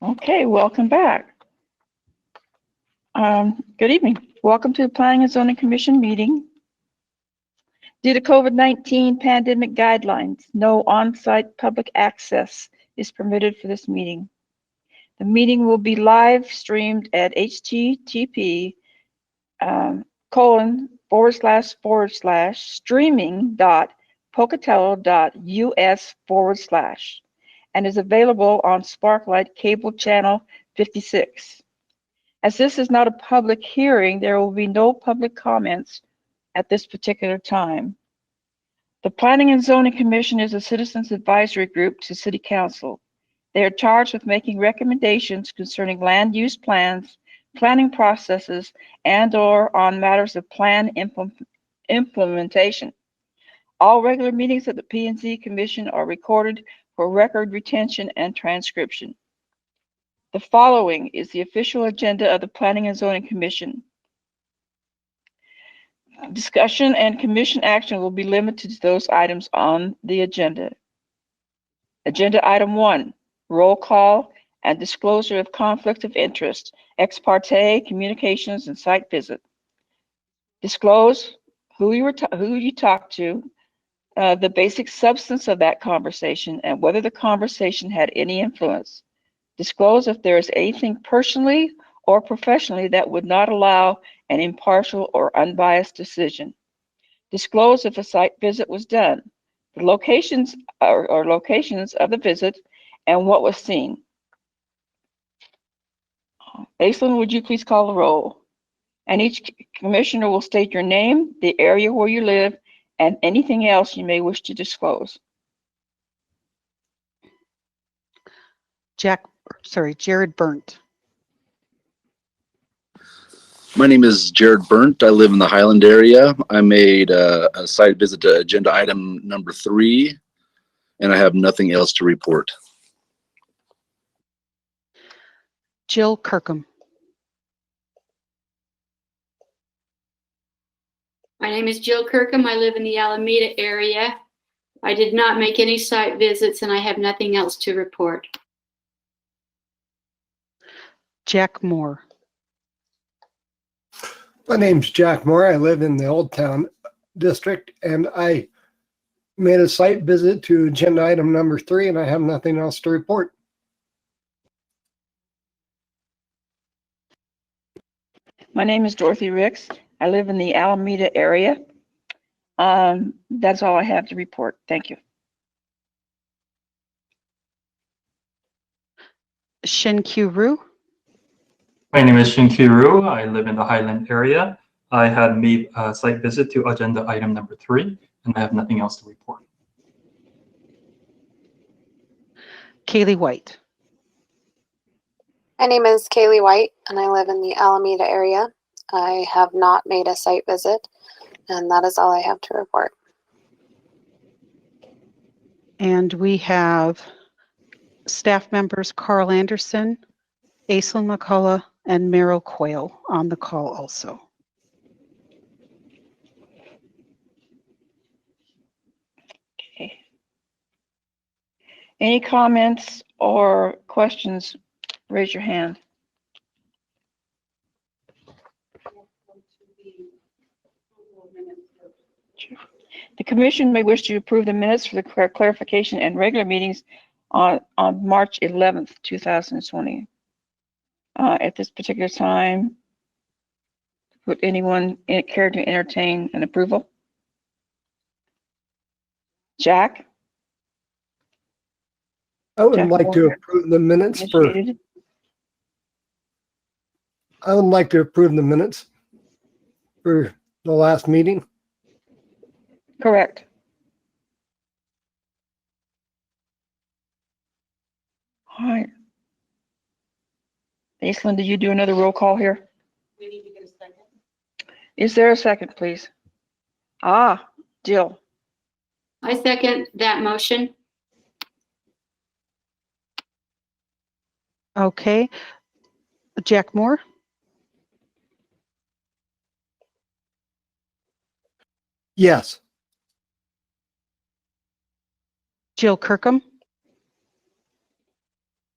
Okay, welcome back. Good evening. Welcome to the Planning and Zoning Commission meeting. Due to COVID-19 pandemic guidelines, no on-site public access is permitted for this meeting. The meeting will be live streamed at http //streaming.pocatello.us/ and is available on Sparklight Cable Channel 56. As this is not a public hearing, there will be no public comments at this particular time. The Planning and Zoning Commission is a citizens advisory group to City Council. They are charged with making recommendations concerning land use plans, planning processes, and/or on matters of plan implementation. All regular meetings of the P&Z Commission are recorded for record retention and transcription. The following is the official agenda of the Planning and Zoning Commission. Discussion and commission action will be limited to those items on the agenda. Agenda item 1, roll call and disclosure of conflict of interest, ex parte communications and site visit. Disclose who you talked to, the basic substance of that conversation, and whether the conversation had any influence. Disclose if there is anything personally or professionally that would not allow an impartial or unbiased decision. Disclose if a site visit was done, the locations or locations of the visit, and what was seen. Aislinn, would you please call the roll? And each commissioner will state your name, the area where you live, and anything else you may wish to disclose. Jared Burnt. My name is Jared Burnt. I live in the Highland area. I made a site visit to agenda item number 3, and I have nothing else to report. Jill Kirkham. My name is Jill Kirkham. I live in the Alameda area. I did not make any site visits and I have nothing else to report. Jack Moore. My name's Jack Moore. I live in the Old Town district and I made a site visit to agenda item number 3 and I have nothing else to report. My name is Dorothy Ricks. I live in the Alameda area. That's all I have to report. Thank you. Shin-Kyu Roo. My name is Shin-Kyu Roo. I live in the Highland area. I had made a site visit to agenda item number 3, and I have nothing else to report. Kaylee White. My name is Kaylee White, and I live in the Alameda area. I have not made a site visit, and that is all I have to report. And we have staff members Carl Anderson, Aislinn McCullough, and Meryl Quayle on the call also. Okay. Any comments or questions? Raise your hand. The commission may wish to approve the minutes for the clarification and regular meetings on March 11th, 2020. At this particular time, would anyone care to entertain an approval? Jack? I would Jack like to Moore. approve the minutes for, Initiated. I would like to approve the minutes for the last meeting. Correct. All right. Aislinn, did you do another roll call here? We need to get a second. Is there a second, please? Jill. I second that motion. Okay. Jack Moore. Yes. Jill Kirkham.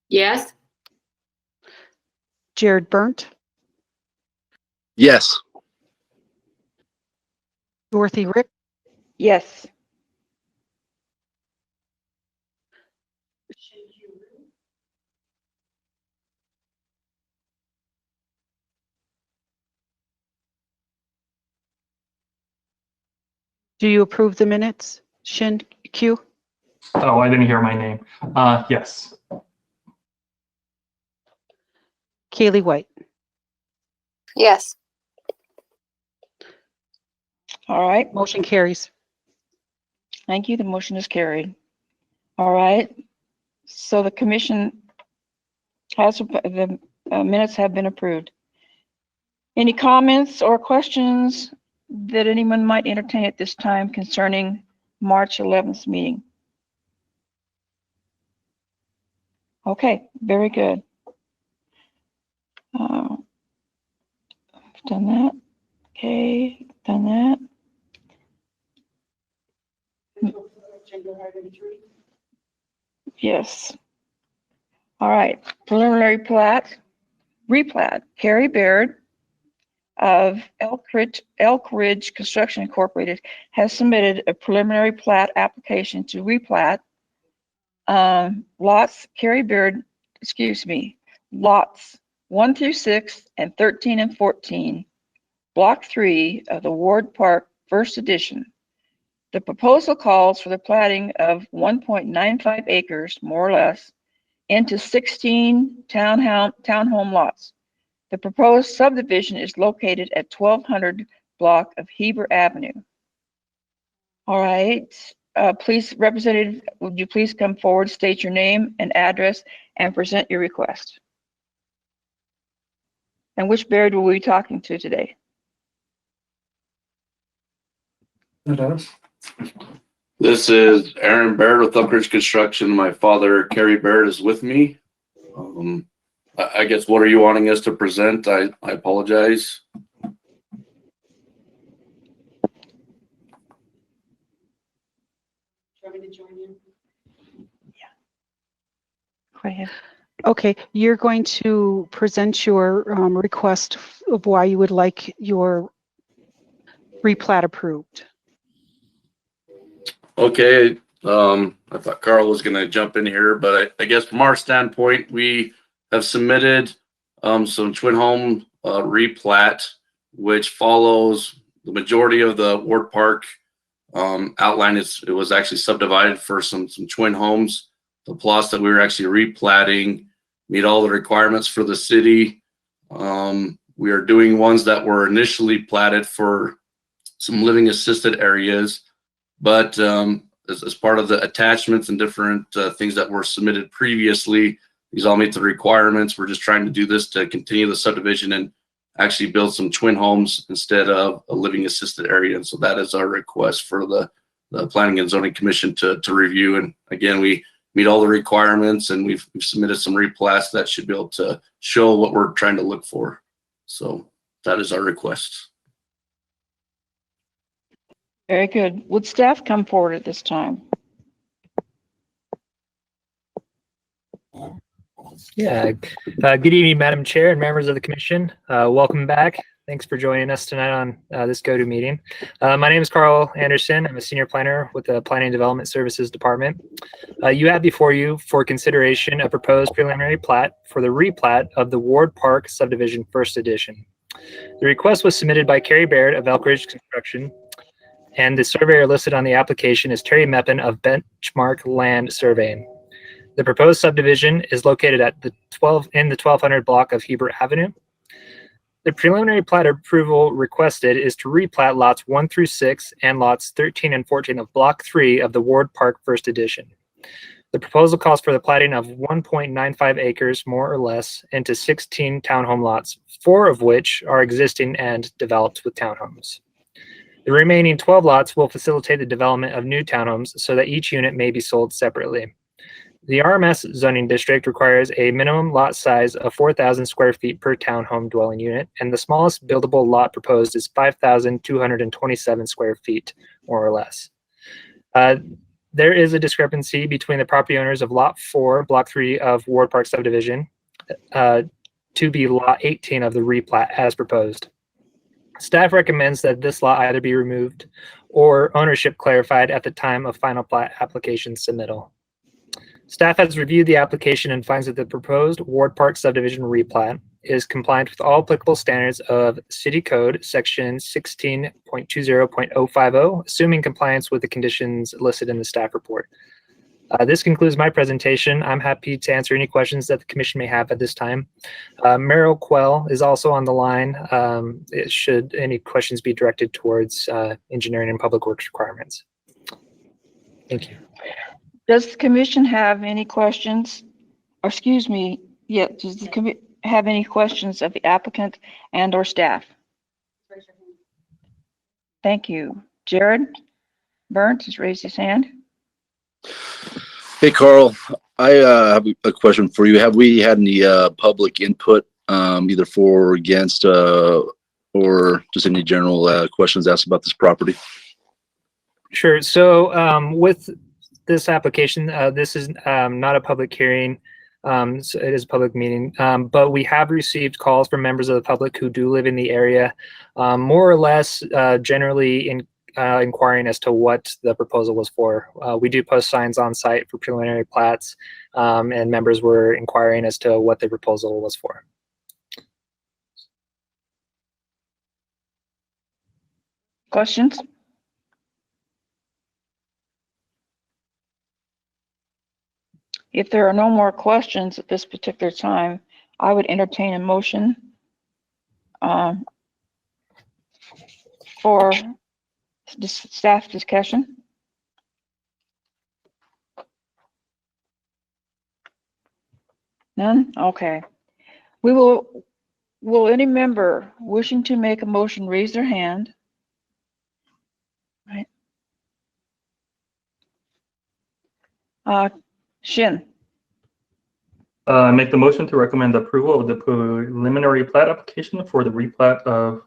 Yes. Jared Burnt, Yes. Dorothy Rick, Yes. do you approve the minutes? Shin Q, Oh, I didn't hear my name. Yes. Kaylee White. Yes. All right. Motion carries. Thank you. The motion is carried. All right. So the commission has, the minutes have been approved. Any comments or questions that anyone might entertain at this time concerning March 11th meeting? Okay, very good. Done that. Okay, done that. Yes. All right, preliminary plat, replat, Carrie Baird of Elk Ridge Construction Incorporated has submitted a preliminary plat application to replat lots, Carrie Baird, lots 1 through 6 and 13 and 14, Block 3 of the Ward Park First Edition. The proposal calls for the platting of 1.95 acres, more or less, into 16 townhome lots. The proposed subdivision is located at 1200 block of Heber Avenue. All right, please, Representative, would you please come forward, state your name and address, and present your request? And which Baird will we be talking to today? This is Aaron Baird with Elk Ridge Construction. My father, Kerry Baird, is with me. I guess, what are you wanting us to present? I apologize. Go ahead. Okay, you're going to present your request of why you would like your replat approved. Okay, I thought Carl was gonna jump in here, but I guess from our standpoint, we have submitted some twin home replat, which follows the majority of the Ward Park outline. It was actually subdivided for some twin homes. The plots that we were actually replatting meet all the requirements for the city. We are doing ones that were initially platted for some living assisted areas, but as part of the attachments and different things that were submitted previously, these all meet the requirements. We're just trying to do this to continue the subdivision and actually build some twin homes instead of a living assisted area. And so that is our request for the Planning and Zoning Commission to review. And again, we meet all the requirements, and we've submitted some replats that should be able to show what we're trying to look for. So that is our request. Very good. Would staff come forward at this time? Yeah. Good evening, Madam Chair and members of the commission. Welcome back. Thanks for joining us tonight on this GOTO meeting. My name is Carl Anderson. I'm a senior planner with the Planning and Development Services Department. You have before you for consideration a proposed preliminary plat for the replat of the Ward Park Subdivision First Edition. The request was submitted by Carrie Baird of Elk Ridge Construction, and the surveyor listed on the application is Terry Meppen of Benchmark Land Surveying. The proposed subdivision is located at the 1200 block of Heber Avenue. The preliminary plat approval requested is to replat lots 1 through 6 and lots 13 and 14 of block 3 of the Ward Park First Edition. The proposal calls for the platting of 1.95 acres, more or less, into 16 townhome lots, 4 of which are existing and developed with townhomes. The remaining 12 lots will facilitate the development of new townhomes so that each unit may be sold separately. The RMS zoning district requires a minimum lot size of 4,000 square feet per townhome dwelling unit, and the smallest buildable lot proposed is 5,227 square feet, more or less. There is a discrepancy between the property owners of Lot 4, Block 3 of Ward Park Subdivision. to be Lot 18 of the replat as proposed. Staff recommends that this lot either be removed or ownership clarified at the time of final plat application submittal. Staff has reviewed the application and finds that the proposed Ward Park subdivision replat is compliant with all applicable standards of City Code Section 16.20.050, assuming compliance with the conditions listed in the staff report. This concludes my presentation. I'm happy to answer any questions that the commission may have at this time. Meryl Quell is also on the line. Should any questions be directed towards engineering and public works requirements. Thank you. Does the commission have any questions? Or excuse me, yeah, does the commission have any questions of the applicant and or staff? Thank you. Jared Burnt has raised his hand. Hey, Carl, I have a question for you. Have we had any public input, either for or against, or just any general questions asked about this property? Sure. So with this application, this is not a public hearing. So it is a public meeting, but we have received calls from members of the public who do live in the area, more or less generally inquiring as to what the proposal was for. We do post signs on site for preliminary plats, and members were inquiring as to what the proposal was for. Questions? If there are no more questions at this particular time, I would entertain a motion for staff discussion. None? Okay. Will any member wishing to make a motion raise their hand? Right. Shin. I make the motion to recommend approval of the preliminary plat application for the replat of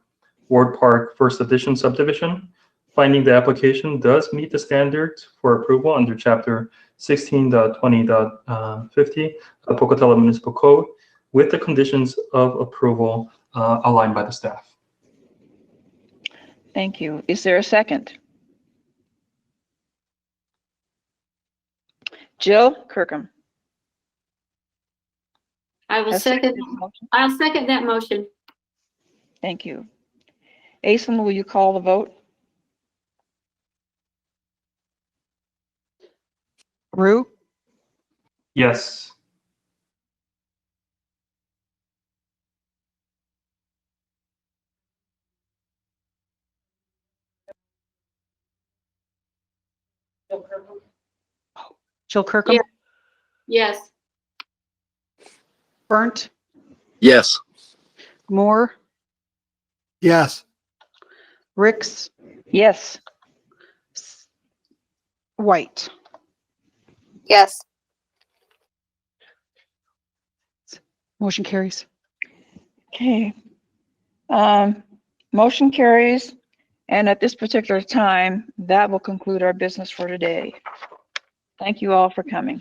Ward Park First Edition subdivision, finding the application does meet the standards for approval under Chapter 16.20.50 of Pocatello Municipal Code, with the conditions of approval aligned by the staff. Thank you. Is there a second? Jill Kirkham. I will has second. seconded the motion. I'll second that motion. Thank you. Aislinn, will you call the vote? Rue, Yes. Jill Kirkham, Yeah. Yes. Burnt, Yes. Moore, Yes. Ricks, Yes. White. Yes. Motion carries. Okay. Motion carries. And at this particular time, that will conclude our business for today. Thank you all for coming.